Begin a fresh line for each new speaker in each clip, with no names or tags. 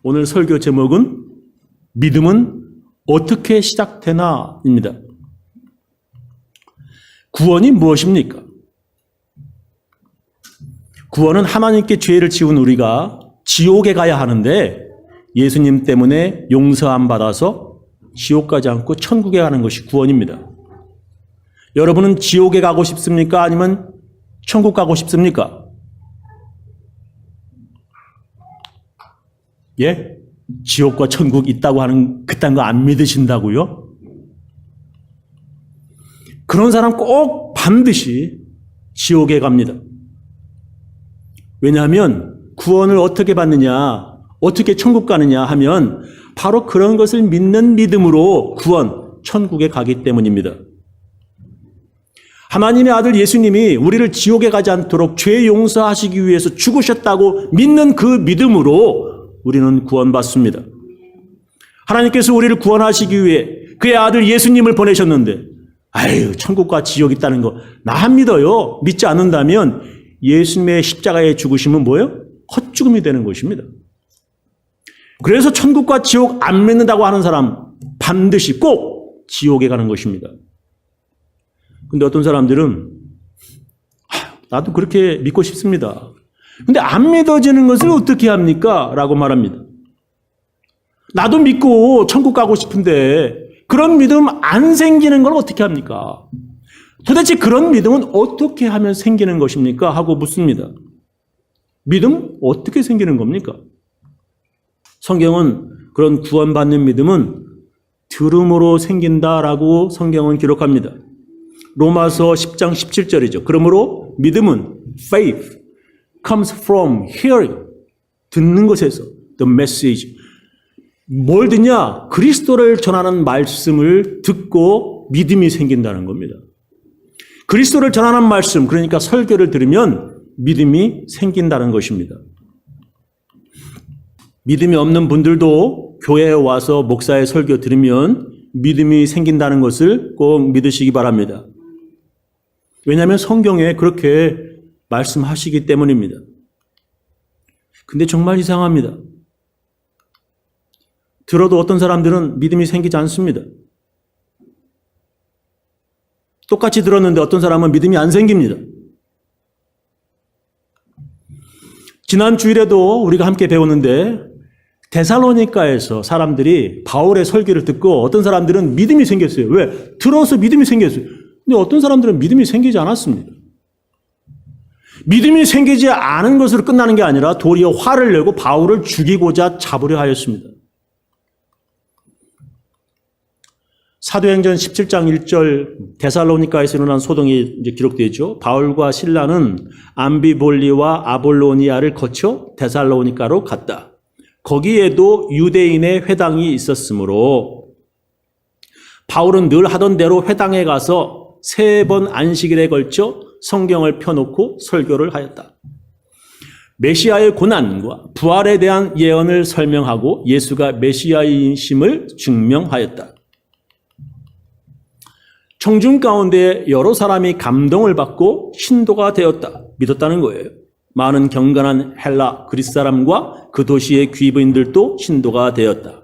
오늘 설교 제목은 믿음은 어떻게 시작되나입니다. 구원이 무엇입니까? 구원은 하나님께 죄를 지은 우리가 지옥에 가야 하는데 예수님 때문에 용서 안 받아서 지옥 가지 않고 천국에 가는 것이 구원입니다. 여러분은 지옥에 가고 싶습니까? 아니면 천국 가고 싶습니까? 예? 지옥과 천국 있다고 하는 그딴 거 안 믿으신다고요? 그런 사람 꼭 반드시 지옥에 갑니다. 왜냐하면 구원을 어떻게 받느냐, 어떻게 천국 가느냐 하면 바로 그런 것을 믿는 믿음으로 구원, 천국에 가기 때문입니다. 하나님의 아들 예수님이 우리를 지옥에 가지 않도록 죄 용서하시기 위해서 죽으셨다고 믿는 그 믿음으로 우리는 구원받습니다. 하나님께서 우리를 구원하시기 위해 그의 아들 예수님을 보내셨는데 아유, 천국과 지옥 있다는 거 나 안 믿어요. 믿지 않는다면 예수님의 십자가의 죽으심은 뭐예요? 헛죽음이 되는 것입니다. 그래서 천국과 지옥 안 믿는다고 하는 사람 반드시 꼭 지옥에 가는 것입니다. 근데 어떤 사람들은 나도 그렇게 믿고 싶습니다. 근데 안 믿어지는 것을 어떻게 합니까? 라고 말합니다. 나도 믿고 천국 가고 싶은데 그런 믿음 안 생기는 걸 어떻게 합니까? 도대체 그런 믿음은 어떻게 하면 생기는 것입니까? 하고 묻습니다. 믿음 어떻게 생기는 겁니까? 성경은 그런 구원받는 믿음은 들음으로 생긴다라고 성경은 기록합니다. 로마서 10장 17절이죠. 그러므로 믿음은 faith comes from hearing. 듣는 것에서 the message. 뭘 듣냐? 그리스도를 전하는 말씀을 듣고 믿음이 생긴다는 겁니다. 그리스도를 전하는 말씀, 그러니까 설교를 들으면 믿음이 생긴다는 것입니다. 믿음이 없는 분들도 교회에 와서 목사의 설교 들으면 믿음이 생긴다는 것을 꼭 믿으시기 바랍니다. 왜냐하면 성경에 그렇게 말씀하시기 때문입니다. 근데 정말 이상합니다. 들어도 어떤 사람들은 믿음이 생기지 않습니다. 똑같이 들었는데 어떤 사람은 믿음이 안 생깁니다. 지난 주일에도 우리가 함께 배웠는데 데살로니가에서 사람들이 바울의 설교를 듣고 어떤 사람들은 믿음이 생겼어요. 왜? 들어서 믿음이 생겼어요. 근데 어떤 사람들은 믿음이 생기지 않았습니다. 믿음이 생기지 않은 것으로 끝나는 게 아니라 도리어 화를 내고 바울을 죽이고자 잡으려 하였습니다. 사도행전 17장 1절 데살로니가에서 일어난 소동이 이제 기록되어 있죠. 바울과 실라는 암비볼리와 아볼로니아를 거쳐 데살로니가로 갔다. 거기에도 유대인의 회당이 있었으므로 바울은 늘 하던 대로 회당에 가서 3번 안식일에 걸쳐 성경을 펴놓고 설교를 하였다. 메시아의 고난과 부활에 대한 예언을 설명하고 예수가 메시아이심을 증명하였다. 청중 가운데 여러 사람이 감동을 받고 신도가 되었다. 믿었다는 거예요. 많은 경건한 헬라 그리스 사람과 그 도시의 귀부인들도 신도가 되었다.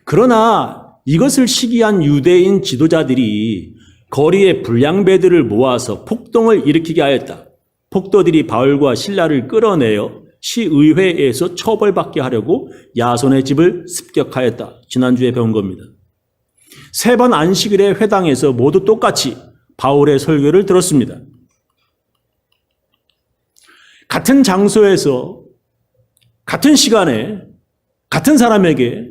그러나 이것을 시기한 유대인 지도자들이 거리에 불량배들을 모아서 폭동을 일으키게 하였다. 폭도들이 바울과 실라를 끌어내어 시의회에서 처벌받게 하려고 야손의 집을 습격하였다. 지난주에 배운 겁니다. 3번 안식일의 회당에서 모두 똑같이 바울의 설교를 들었습니다. 같은 장소에서 같은 시간에 같은 사람에게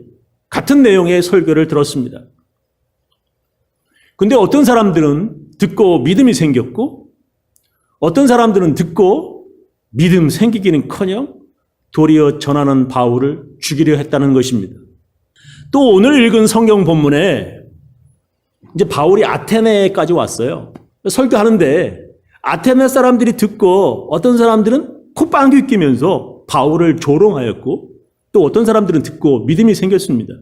같은 내용의 설교를 들었습니다. 근데 어떤 사람들은 듣고 믿음이 생겼고 어떤 사람들은 듣고 믿음 생기기는커녕 도리어 전하는 바울을 죽이려 했다는 것입니다. 또 오늘 읽은 성경 본문에 이제 바울이 아테네까지 왔어요. 설교하는데 아테네 사람들이 듣고 어떤 사람들은 콧방귀 뀌면서 바울을 조롱하였고 또 어떤 사람들은 듣고 믿음이 생겼습니다.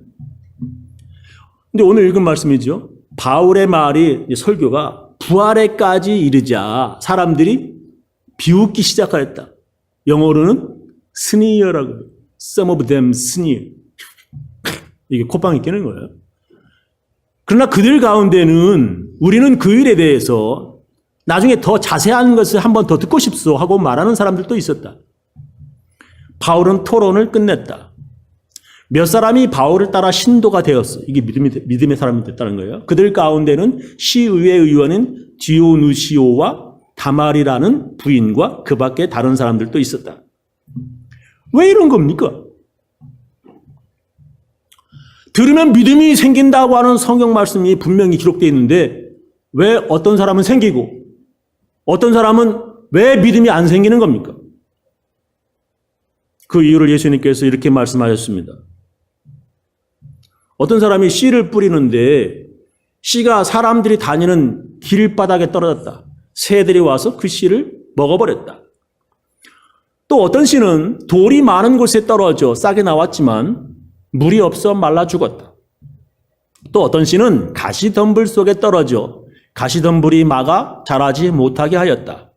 근데 오늘 읽은 말씀이죠. 바울의 말이 설교가 부활에까지 이르자 사람들이 비웃기 시작하였다. 영어로는 스니어라고 해요. some of them sneer. 이게 콧방이 끼는 거예요. 그러나 그들 가운데는 우리는 그 일에 대해서 나중에 더 자세한 것을 한 번 더 듣고 싶소 하고 말하는 사람들도 있었다. 바울은 토론을 끝냈다. 몇 사람이 바울을 따라 신도가 되었어. 이게 믿음의 사람이 됐다는 거예요. 그들 가운데는 시의회 의원인 디오누시오와 다말이라는 부인과 그 밖에 다른 사람들도 있었다. 왜 이런 겁니까? 들으면 믿음이 생긴다고 하는 성경 말씀이 분명히 기록되어 있는데 왜 어떤 사람은 생기고 어떤 사람은 왜 믿음이 안 생기는 겁니까? 그 이유를 예수님께서 이렇게 말씀하셨습니다. 어떤 사람이 씨를 뿌리는데 씨가 사람들이 다니는 길바닥에 떨어졌다. 새들이 와서 그 씨를 먹어버렸다. 또 어떤 씨는 돌이 많은 곳에 떨어져 싹이 나왔지만 물이 없어 말라 죽었다. 또 어떤 씨는 가시덤불 속에 떨어져 가시덤불이 막아 자라지 못하게 하였다.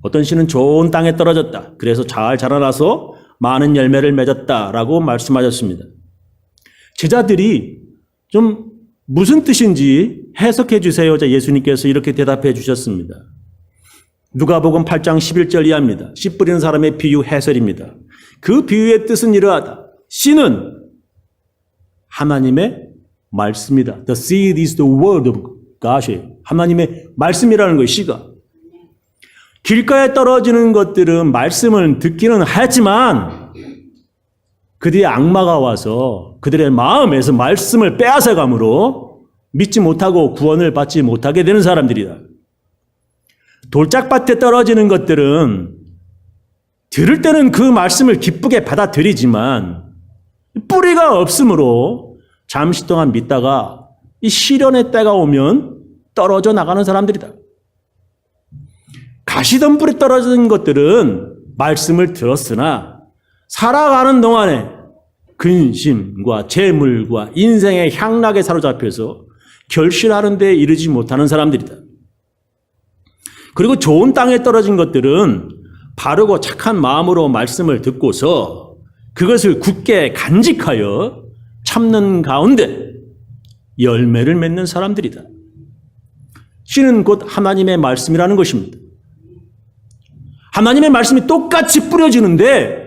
어떤 씨는 좋은 땅에 떨어졌다. 그래서 잘 자라나서 많은 열매를 맺었다라고 말씀하셨습니다. 제자들이 좀 무슨 뜻인지 해석해 주세요. 예수님께서 이렇게 대답해 주셨습니다. 누가복음 8장 11절 이하입니다. 씨 뿌리는 사람의 비유 해설입니다. 그 비유의 뜻은 이러하다. 씨는 하나님의 말씀이다. The seed is the word of God. 하나님의 말씀이라는 거예요. 씨가. 길가에 떨어지는 것들은 말씀을 듣기는 하지만 그 뒤에 악마가 와서 그들의 마음에서 말씀을 빼앗아감으로 믿지 못하고 구원을 받지 못하게 되는 사람들이다. 돌짝밭에 떨어지는 것들은 들을 때는 그 말씀을 기쁘게 받아들이지만 뿌리가 없으므로 잠시 동안 믿다가 이 시련의 때가 오면 떨어져 나가는 사람들이다. 가시덤불에 떨어진 것들은 말씀을 들었으나 살아가는 동안에 근심과 재물과 인생의 향락에 사로잡혀서 결실하는 데 이르지 못하는 사람들이다. 그리고 좋은 땅에 떨어진 것들은 바르고 착한 마음으로 말씀을 듣고서 그것을 굳게 간직하여 참는 가운데 열매를 맺는 사람들이다. 씨는 곧 하나님의 말씀이라는 것입니다. 하나님의 말씀이 똑같이 뿌려지는데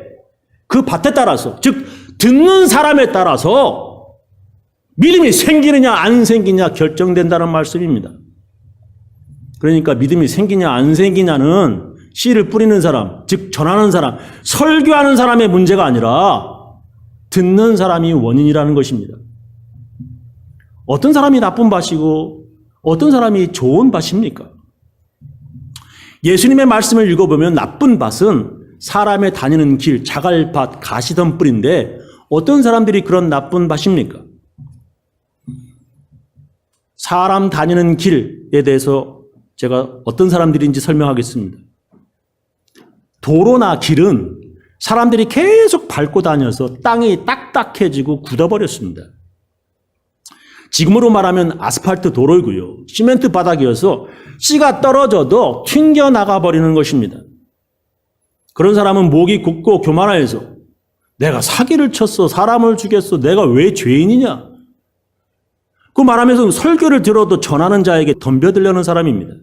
그 밭에 따라서, 즉 듣는 사람에 따라서 믿음이 생기느냐 안 생기냐 결정된다는 말씀입니다. 그러니까 믿음이 생기냐 안 생기냐는 씨를 뿌리는 사람, 즉 전하는 사람, 설교하는 사람의 문제가 아니라 듣는 사람이 원인이라는 것입니다. 어떤 사람이 나쁜 밭이고 어떤 사람이 좋은 밭입니까? 예수님의 말씀을 읽어보면 나쁜 밭은 사람의 다니는 길, 자갈밭, 가시덤불인데 어떤 사람들이 그런 나쁜 밭입니까? 사람 다니는 길에 대해서 제가 어떤 사람들인지 설명하겠습니다. 도로나 길은 사람들이 계속 밟고 다녀서 땅이 딱딱해지고 굳어버렸습니다. 지금으로 말하면 아스팔트 도로이고요. 시멘트 바닥이어서 씨가 떨어져도 튕겨나가 버리는 것입니다. 그런 사람은 목이 굳고 교만하여서 내가 사기를 쳤어, 사람을 죽였어, 내가 왜 죄인이냐? 그 말하면서 설교를 들어도 전하는 자에게 덤벼들려는 사람입니다.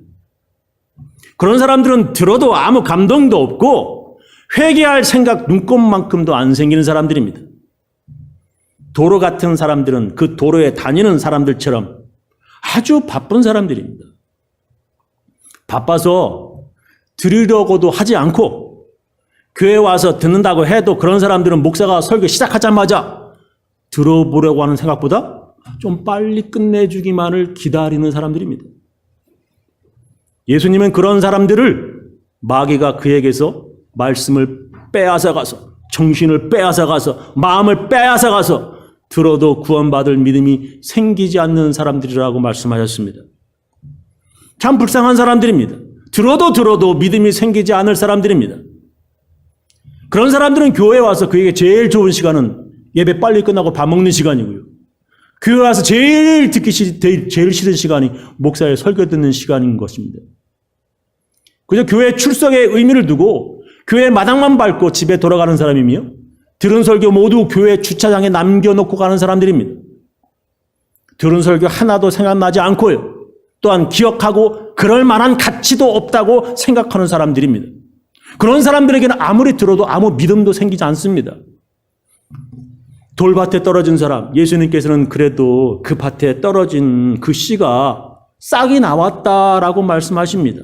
그런 사람들은 들어도 아무 감동도 없고 회개할 생각 눈꼽만큼도 안 생기는 사람들입니다. 도로 같은 사람들은 그 도로에 다니는 사람들처럼 아주 바쁜 사람들입니다. 바빠서 들으려고도 하지 않고 교회 와서 듣는다고 해도 그런 사람들은 목사가 설교 시작하자마자 들어보려고 하는 생각보다 좀 빨리 끝내주기만을 기다리는 사람들입니다. 예수님은 그런 사람들을 마귀가 그에게서 말씀을 빼앗아가서 정신을 빼앗아가서 마음을 빼앗아가서 들어도 구원받을 믿음이 생기지 않는 사람들이라고 말씀하셨습니다. 참 불쌍한 사람들입니다. 들어도 믿음이 생기지 않을 사람들입니다. 그런 사람들은 교회에 와서 그에게 제일 좋은 시간은 예배 빨리 끝나고 밥 먹는 시간이고요. 교회 와서 제일 제일 싫은 시간이 목사의 설교 듣는 시간인 것입니다. 그저 교회 출석에 의미를 두고 교회 마당만 밟고 집에 돌아가는 사람이며 들은 설교 모두 교회 주차장에 남겨놓고 가는 사람들입니다. 들은 설교 하나도 생각나지 않고요. 또한 기억하고 그럴 만한 가치도 없다고 생각하는 사람들입니다. 그런 사람들에게는 아무리 들어도 아무 믿음도 생기지 않습니다. 돌밭에 떨어진 사람, 예수님께서는 그래도 그 밭에 떨어진 그 씨가 싹이 나왔다라고 말씀하십니다.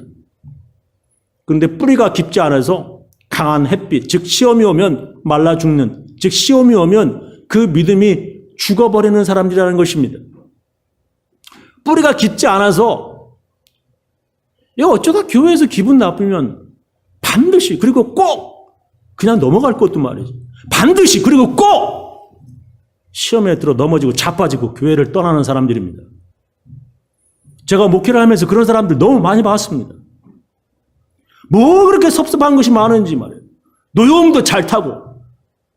그런데 뿌리가 깊지 않아서 강한 햇빛, 즉 시험이 오면 말라 죽는, 즉 시험이 오면 그 믿음이 죽어버리는 사람들이라는 것입니다. 뿌리가 깊지 않아서 어쩌다 교회에서 기분 나쁘면 반드시, 그리고 꼭 그냥 넘어갈 것도 말이지, 반드시 그리고 꼭 시험에 들어 넘어지고 자빠지고 교회를 떠나는 사람들입니다. 제가 목회를 하면서 그런 사람들 너무 많이 봤습니다. 뭐 그렇게 섭섭한 것이 많은지 말이에요. 노여움도 잘 타고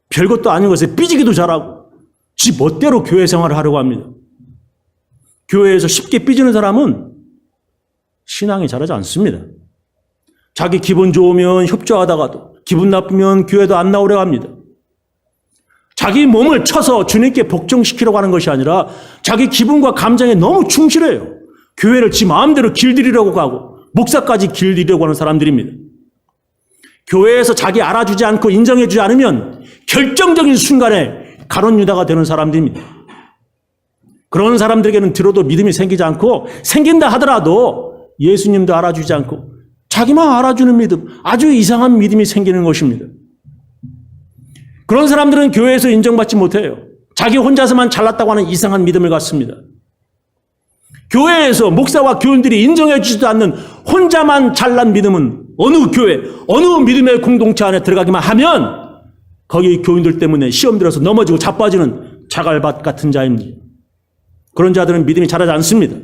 별것도 아닌 것에 삐지기도 잘하고 지 멋대로 교회 생활을 하려고 합니다. 교회에서 쉽게 삐지는 사람은 신앙이 자라지 않습니다. 자기 기분 좋으면 협조하다가도 기분 나쁘면 교회도 안 나오려고 합니다. 자기 몸을 쳐서 주님께 복종시키려고 하는 것이 아니라 자기 기분과 감정에 너무 충실해요. 교회를 지 마음대로 길들이려고 하고 목사까지 길들이려고 하는 사람들입니다. 교회에서 자기 알아주지 않고 인정해주지 않으면 결정적인 순간에 가룟 유다가 되는 사람들입니다. 그런 사람들에게는 들어도 믿음이 생기지 않고 생긴다 하더라도 예수님도 알아주지 않고 자기만 알아주는 믿음, 아주 이상한 믿음이 생기는 것입니다. 그런 사람들은 교회에서 인정받지 못해요. 자기 혼자서만 잘났다고 하는 이상한 믿음을 갖습니다. 교회에서 목사와 교인들이 인정해 주지도 않는 혼자만 잘난 믿음은 어느 교회, 어느 믿음의 공동체 안에 들어가기만 하면 거기 교인들 때문에 시험 들어서 넘어지고 자빠지는 자갈밭 같은 자입니다. 그런 자들은 믿음이 자라지 않습니다.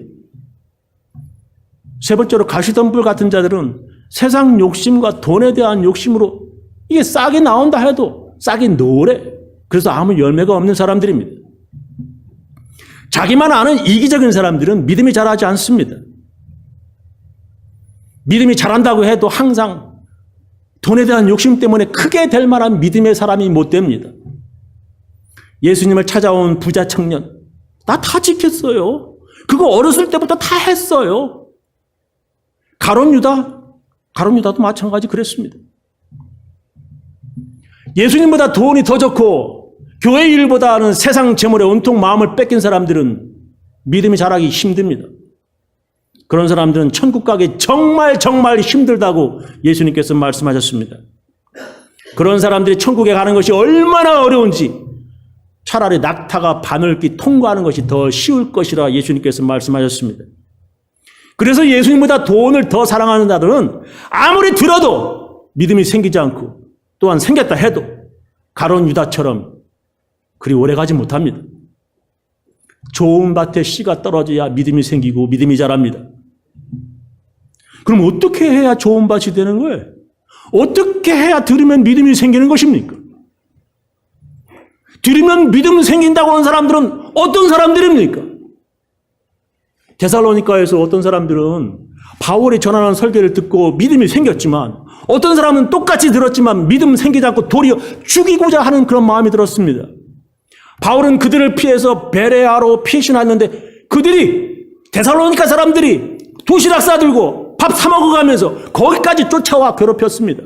세 번째로 가시덤불 같은 자들은 세상 욕심과 돈에 대한 욕심으로 이게 싹이 나온다 해도 싹이 노래. 그래서 아무 열매가 없는 사람들입니다. 자기만 아는 이기적인 사람들은 믿음이 자라지 않습니다. 믿음이 자란다고 해도 항상 돈에 대한 욕심 때문에 크게 될 만한 믿음의 사람이 못 됩니다. 예수님을 찾아온 부자 청년, 나 다 지켰어요. 그거 어렸을 때부터 다 했어요. 가룟 유다도 마찬가지 그랬습니다. 예수님보다 돈이 더 좋고 교회 일보다는 세상 재물에 온통 마음을 뺏긴 사람들은 믿음이 자라기 힘듭니다. 그런 사람들은 천국 가기 정말 힘들다고 예수님께서 말씀하셨습니다. 그런 사람들이 천국에 가는 것이 얼마나 어려운지 차라리 낙타가 바늘길 통과하는 것이 더 쉬울 것이라 예수님께서 말씀하셨습니다. 그래서 예수님보다 돈을 더 사랑하는 자들은 아무리 들어도 믿음이 생기지 않고 또한 생겼다 해도 가룟 유다처럼 그리 오래 가지 못합니다. 좋은 밭에 씨가 떨어져야 믿음이 생기고 믿음이 자랍니다. 그럼 어떻게 해야 좋은 밭이 되는 거예요? 어떻게 해야 들으면 믿음이 생기는 것입니까? 들으면 믿음 생긴다고 하는 사람들은 어떤 사람들입니까? 데살로니가에서 어떤 사람들은 바울이 전하는 설교를 듣고 믿음이 생겼지만 어떤 사람은 똑같이 들었지만 믿음 생기지 않고 도리어 죽이고자 하는 그런 마음이 들었습니다. 바울은 그들을 피해서 베레아로 피신했는데 그들이 데살로니가 사람들이 도시락 싸들고 밥 사 먹어가면서 거기까지 쫓아와 괴롭혔습니다.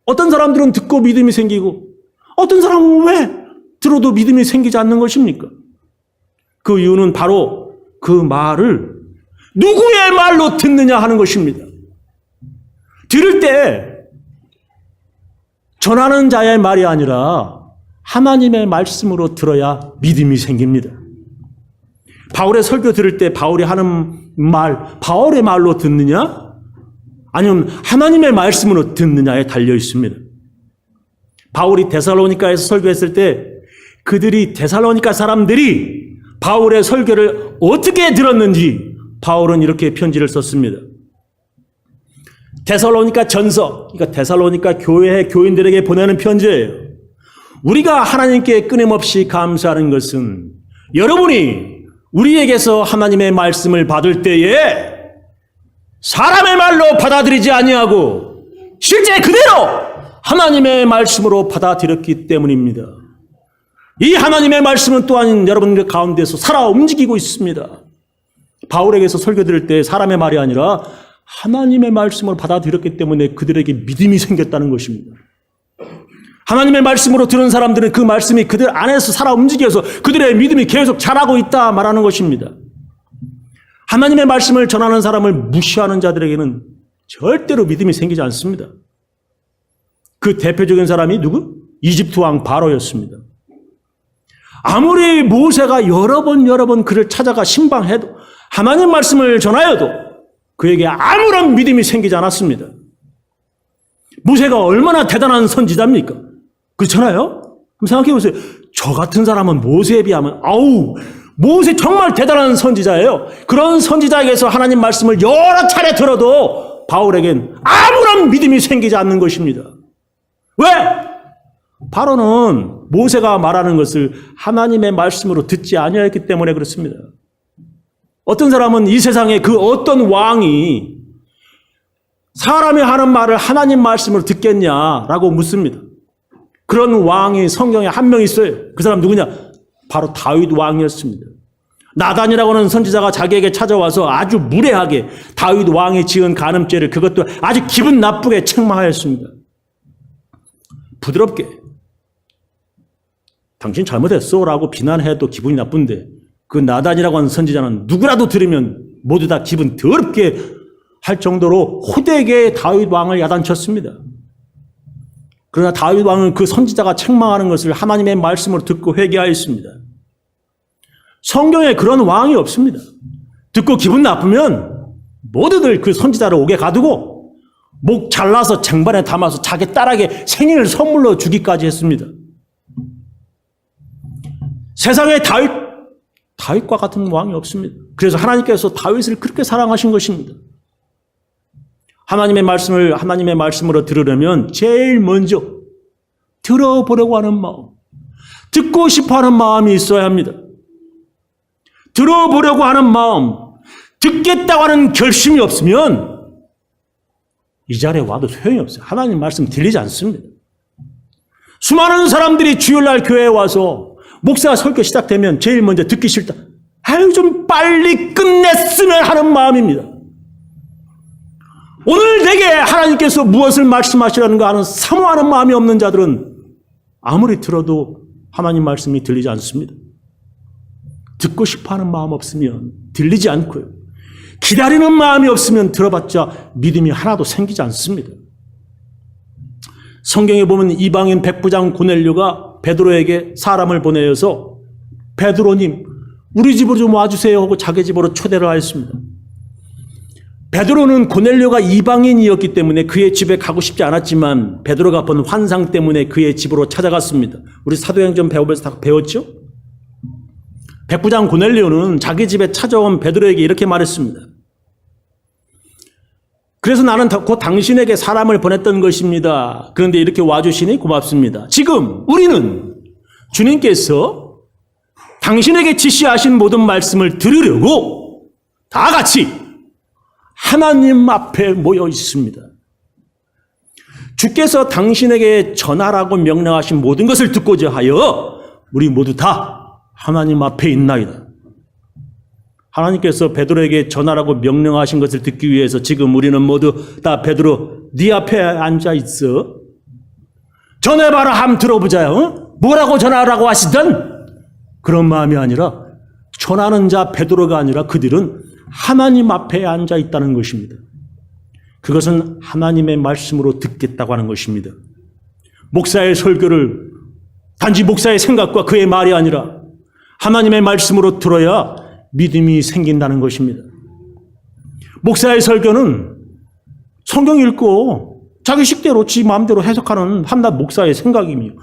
어떤 사람들은 듣고 믿음이 생기고 어떤 사람은 왜 들어도 믿음이 생기지 않는 것입니까? 그 이유는 바로 그 말을 누구의 말로 듣느냐 하는 것입니다. 들을 때 전하는 자의 말이 아니라 하나님의 말씀으로 들어야 믿음이 생깁니다. 바울의 설교 들을 때 바울이 하는 말, 바울의 말로 듣느냐? 아니면 하나님의 말씀으로 듣느냐에 달려 있습니다. 바울이 데살로니가에서 설교했을 때 그들이 데살로니가 사람들이 바울의 설교를 어떻게 들었는지 바울은 이렇게 편지를 썼습니다. 데살로니가 전서, 그러니까 데살로니가 교회의 교인들에게 보내는 편지예요. 우리가 하나님께 끊임없이 감사하는 것은 여러분이 우리에게서 하나님의 말씀을 받을 때에 사람의 말로 받아들이지 아니하고 실제 그대로 하나님의 말씀으로 받아들였기 때문입니다. 이 하나님의 말씀은 또한 여러분들 가운데서 살아 움직이고 있습니다. 바울에게서 설교 드릴 때 사람의 말이 아니라 하나님의 말씀을 받아들였기 때문에 그들에게 믿음이 생겼다는 것입니다. 하나님의 말씀으로 들은 사람들은 그 말씀이 그들 안에서 살아 움직여서 그들의 믿음이 계속 자라고 있다 말하는 것입니다. 하나님의 말씀을 전하는 사람을 무시하는 자들에게는 절대로 믿음이 생기지 않습니다. 그 대표적인 사람이 누구? 이집트 왕 바로였습니다. 아무리 모세가 여러 번 그를 찾아가 신방해도 하나님 말씀을 전하여도 그에게 아무런 믿음이 생기지 않았습니다. 모세가 얼마나 대단한 선지자입니까? 그렇잖아요? 그럼 생각해 보세요. 저 같은 사람은 모세에 비하면 모세 정말 대단한 선지자예요. 그런 선지자에게서 하나님 말씀을 여러 차례 들어도 바울에겐 아무런 믿음이 생기지 않는 것입니다. 왜? 바로는 모세가 말하는 것을 하나님의 말씀으로 듣지 아니하였기 때문에 그렇습니다. 어떤 사람은 이 세상에 그 어떤 왕이 사람이 하는 말을 하나님 말씀으로 듣겠냐라고 묻습니다. 그런 왕이 성경에 한 명 있어요. 그 사람 누구냐? 바로 다윗 왕이었습니다. 나단이라고 하는 선지자가 자기에게 찾아와서 아주 무례하게 다윗 왕이 지은 간음죄를 그것도 아주 기분 나쁘게 책망하였습니다. 부드럽게 당신 잘못했어 라고 비난해도 기분이 나쁜데 그 나단이라고 하는 선지자는 누구라도 들으면 모두 다 기분 더럽게 할 정도로 호되게 다윗 왕을 야단쳤습니다. 그러나 다윗 왕은 그 선지자가 책망하는 것을 하나님의 말씀으로 듣고 회개하였습니다. 성경에 그런 왕이 없습니다. 듣고 기분 나쁘면 모두들 그 선지자를 옥에 가두고 목 잘라서 쟁반에 담아서 자기 딸에게 생일 선물로 주기까지 했습니다. 세상에 다윗과 같은 왕이 없습니다. 그래서 하나님께서 다윗을 그렇게 사랑하신 것입니다. 하나님의 말씀으로 들으려면 제일 먼저 들어보려고 하는 마음, 듣고 싶어 하는 마음이 있어야 합니다. 들어보려고 하는 마음, 듣겠다고 하는 결심이 없으면 이 자리에 와도 소용이 없어요. 하나님 말씀 들리지 않습니다. 수많은 사람들이 주일날 교회에 와서 목사가 설교 시작되면 제일 먼저 듣기 싫다. 좀 빨리 끝냈으면 하는 마음입니다. 오늘 내게 하나님께서 무엇을 말씀하시라는가 하는 사모하는 마음이 없는 자들은 아무리 들어도 하나님 말씀이 들리지 않습니다. 듣고 싶어하는 마음 없으면 들리지 않고요. 기다리는 마음이 없으면 들어봤자 믿음이 하나도 생기지 않습니다. 성경에 보면 이방인 백부장 고넬료가 베드로에게 사람을 보내어서 베드로님 우리 집으로 좀 와주세요 하고 자기 집으로 초대를 하였습니다. 베드로는 고넬료가 이방인이었기 때문에 그의 집에 가고 싶지 않았지만 베드로가 본 환상 때문에 그의 집으로 찾아갔습니다. 우리 사도행전 배우면서 다 배웠죠? 백부장 고넬료는 자기 집에 찾아온 베드로에게 이렇게 말했습니다. 그래서 나는 곧 당신에게 사람을 보냈던 것입니다. 그런데 이렇게 와주시니 고맙습니다. 지금 우리는 주님께서 당신에게 지시하신 모든 말씀을 들으려고 다 같이 하나님 앞에 모여 있습니다. 주께서 당신에게 전하라고 명령하신 모든 것을 듣고자 하여 우리 모두 다 하나님 앞에 있나이다. 하나님께서 베드로에게 전하라고 명령하신 것을 듣기 위해서 지금 우리는 모두 다 베드로 네 앞에 앉아 있어. 전해봐라 함 들어보자요. 뭐라고 전하라고 하시든 그런 마음이 아니라 전하는 자 베드로가 아니라 그들은 하나님 앞에 앉아 있다는 것입니다. 그것은 하나님의 말씀으로 듣겠다고 하는 것입니다. 목사의 설교를 단지 목사의 생각과 그의 말이 아니라 하나님의 말씀으로 들어야 믿음이 생긴다는 것입니다. 목사의 설교는 성경 읽고 자기 식대로 지 마음대로 해석하는 한낱 목사의 생각이며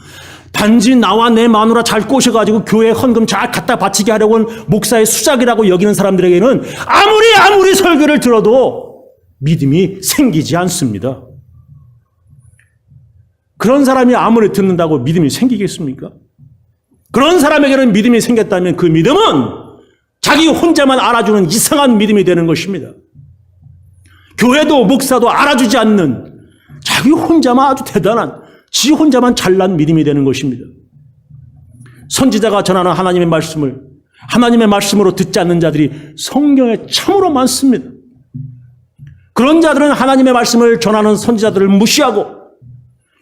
단지 나와 내 마누라 잘 꼬셔가지고 교회 헌금 잘 갖다 바치게 하려고 하는 목사의 수작이라고 여기는 사람들에게는 아무리 설교를 들어도 믿음이 생기지 않습니다. 그런 사람이 아무리 듣는다고 믿음이 생기겠습니까? 그런 사람에게는 믿음이 생겼다면 그 믿음은 자기 혼자만 알아주는 이상한 믿음이 되는 것입니다. 교회도 목사도 알아주지 않는 자기 혼자만 아주 대단한 지 혼자만 잘난 믿음이 되는 것입니다. 선지자가 전하는 하나님의 말씀을 하나님의 말씀으로 듣지 않는 자들이 성경에 참으로 많습니다. 그런 자들은 하나님의 말씀을 전하는 선지자들을 무시하고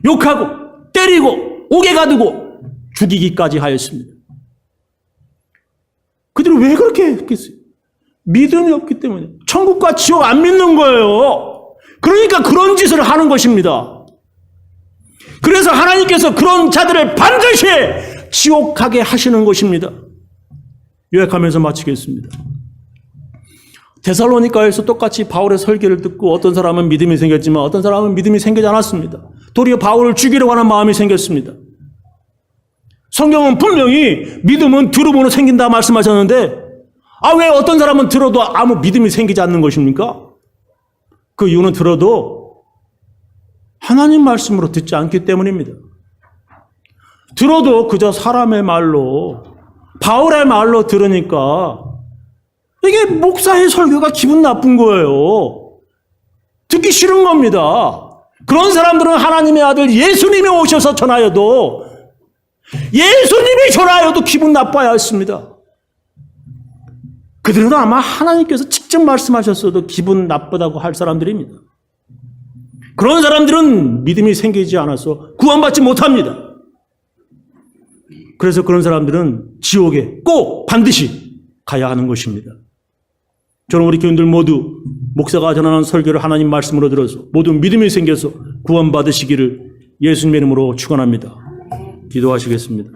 욕하고 때리고 옥에 가두고 죽이기까지 하였습니다. 그들은 왜 그렇게 했겠어요? 믿음이 없기 때문에. 천국과 지옥 안 믿는 거예요. 그러니까 그런 짓을 하는 것입니다. 그래서 하나님께서 그런 자들을 반드시 지옥 가게 하시는 것입니다. 요약하면서 마치겠습니다. 데살로니가에서 똑같이 바울의 설교를 듣고 어떤 사람은 믿음이 생겼지만 어떤 사람은 믿음이 생기지 않았습니다. 도리어 바울을 죽이려고 하는 마음이 생겼습니다. 성경은 분명히 믿음은 들음으로 생긴다 말씀하셨는데 왜 어떤 사람은 들어도 아무 믿음이 생기지 않는 것입니까? 그 이유는 들어도 하나님 말씀으로 듣지 않기 때문입니다. 들어도 그저 사람의 말로 바울의 말로 들으니까 이게 목사의 설교가 기분 나쁜 거예요. 듣기 싫은 겁니다. 그런 사람들은 하나님의 아들 예수님이 오셔서 전하여도 예수님이 전하여도 기분 나빠야 했습니다. 그들은 아마 하나님께서 직접 말씀하셨어도 기분 나쁘다고 할 사람들입니다. 그런 사람들은 믿음이 생기지 않아서 구원받지 못합니다. 그래서 그런 사람들은 지옥에 꼭 반드시 가야 하는 것입니다. 저는 우리 교인들 모두 목사가 전하는 설교를 하나님 말씀으로 들어서 모두 믿음이 생겨서 구원받으시기를 예수님의 이름으로 축원합니다. 기도하시겠습니다.